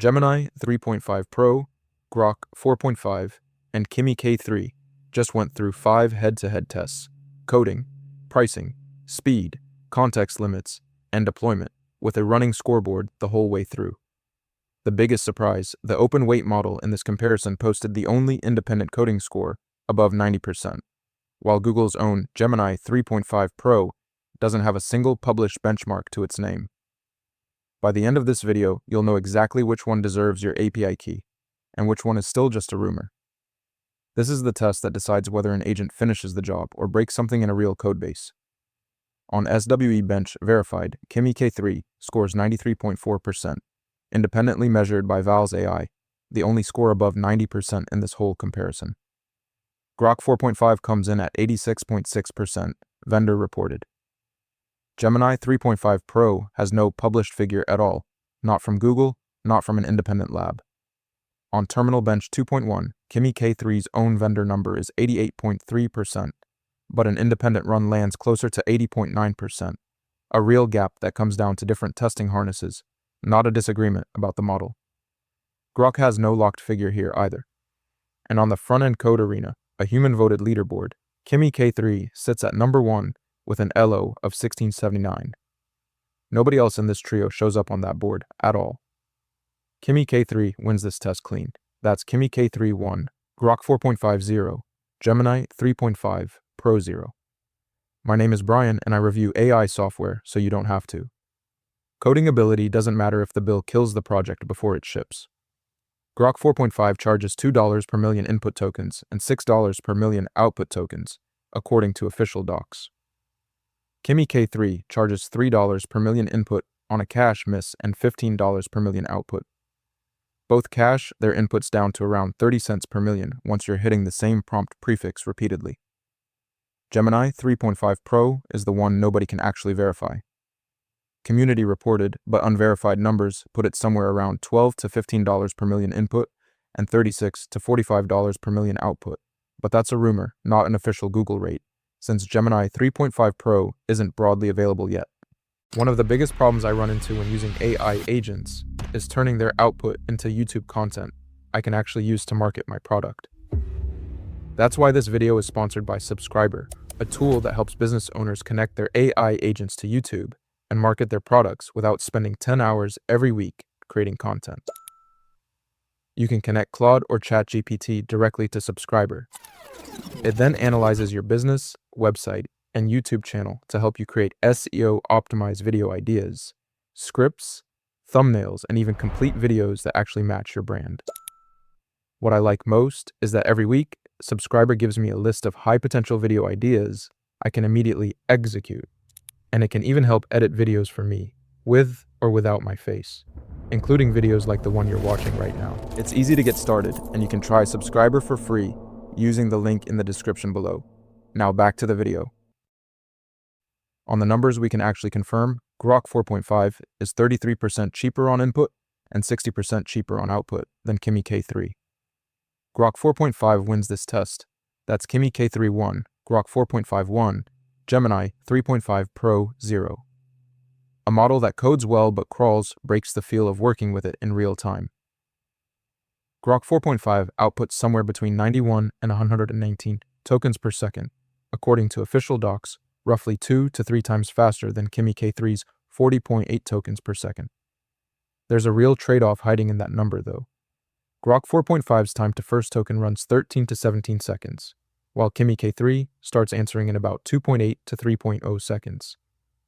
Gemini 3.5 Pro, Grok 4.5, and Kimi K3 just went through 5 head-to-head tests: coding, pricing, speed, context limits, and deployment, with a running scoreboard the whole way through. The biggest surprise, the open weight model in this comparison posted the only independent coding score above 90%, while Google's own Gemini 3.5 Pro doesn't have a single published benchmark to its name. By the end of this video, you'll know exactly which one deserves your API key, and which one is still just a rumor. This is the test that decides whether an agent finishes the job or breaks something in a real codebase. On SWE Bench Verified, Kimi K3 scores 93.4%, independently measured by Val's AI, the only score above 90% in this whole comparison. Grok 4.5 comes in at 86.6%, vendor reported. Gemini 3.5 Pro has no published figure at all, not from Google, not from an independent lab. On Terminal Bench 2.1, Kimi K3's own vendor number is 88.3%, but an independent run lands closer to 80.9%, a real gap that comes down to different testing harnesses, not a disagreement about the model. Grok has no locked figure here either. And on the front-end code arena, a human-voted leaderboard, Kimi K3 sits at number 1 with an LO of 1679. Nobody else in this trio shows up on that board at all. Kimi K3 wins this test clean. That's Kimi K3 1, Grok 4.5 0, Gemini 3.5 Pro 0. My name is Brian and I review AI software so you don't have to. Coding ability doesn't matter if the bill kills the project before it ships. Grok 4.5 charges $2 per million input tokens and $6 per million output tokens, according to official docs. Kimi K3 charges $3 per million input on a cache miss and $15 per million output. Both cache their inputs down to around 30 cents per million once you're hitting the same prompt prefix repeatedly. Gemini 3.5 Pro is the one nobody can actually verify. Community reported but unverified numbers put it somewhere around $12 to $15 per million input and $36 to $45 per million output, but that's a rumor, not an official Google rate, since Gemini 3.5 Pro isn't broadly available yet. One of the biggest problems I run into when using AI agents is turning their output into YouTube content I can actually use to market my product. That's why this video is sponsored by Subscriber, a tool that helps business owners connect their AI agents to YouTube and market their products without spending 10 hours every week creating content. You can connect Claude or ChatGPT directly to Subscriber. It then analyzes your business, website, and YouTube channel to help you create SEO-optimized video ideas, scripts, thumbnails, and even complete videos that actually match your brand. What I like most is that every week, Subscriber gives me a list of high-potential video ideas I can immediately execute, and it can even help edit videos for me, with or without my face, including videos like the one you're watching right now. It's easy to get started, and you can try Subscriber for free using the link in the description below. Now back to the video. On the numbers we can actually confirm, Grok 4.5 is 33% cheaper on input and 60% cheaper on output than Kimi K3. Grok 4.5 wins this test. That's Kimi K3 1, Grok 4.5 1, Gemini 3.5 Pro 0. A model that codes well but crawls breaks the feel of working with it in real time. Grok 4.5 outputs somewhere between 91 and 119 tokens per second, according to official docs, roughly 2 to 3 times faster than Kimi K3's 40.8 tokens per second. There's a real trade-off hiding in that number though. Grok 4.5's time to first token runs 13 to 17 seconds, while Kimi K3 starts answering in about 2.8 to 3.0 seconds,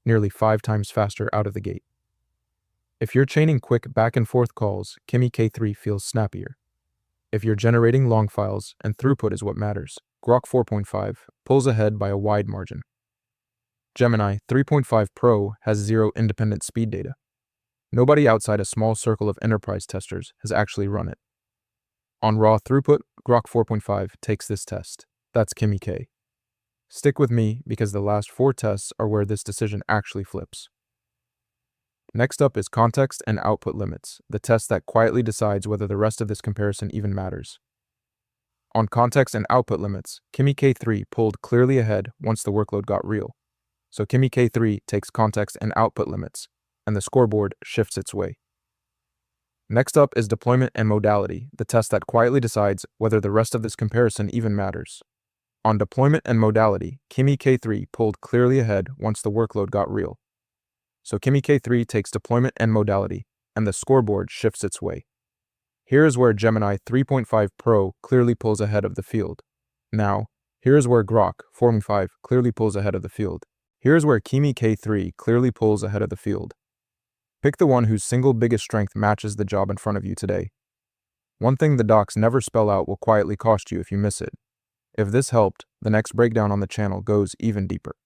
nearly 5 times faster out of the gate. If you're chaining quick back and forth calls, Kimi K3 feels snappier. If you're generating long files and throughput is what matters, Grok 4.5 pulls ahead by a wide margin. Gemini 3.5 Pro has zero independent speed data. Nobody outside a small circle of enterprise testers has actually run it. On raw throughput, Grok 4.5 takes this test. That's Kimi K. Stick with me because the last 4 tests are where this decision actually flips. Next up is context and output limits, the test that quietly decides whether the rest of this comparison even matters. On context and output limits, Kimi K3 pulled clearly ahead once the workload got real. So Kimi K3 takes context and output limits, and the scoreboard shifts its way. Next up is deployment and modality, the test that quietly decides whether the rest of this comparison even matters. On deployment and modality, Kimi K3 pulled clearly ahead once the workload got real. So Kimi K3 takes deployment and modality, and the scoreboard shifts its way. Here is where Gemini 3.5 Pro clearly pulls ahead of the field. Now, here is where Grok 4.5 clearly pulls ahead of the field. Here is where Kimi K3 clearly pulls ahead of the field. Pick the one whose single biggest strength matches the job in front of you today. One thing the docs never spell out will quietly cost you if you miss it. If this helped, the next breakdown on the channel goes even deeper.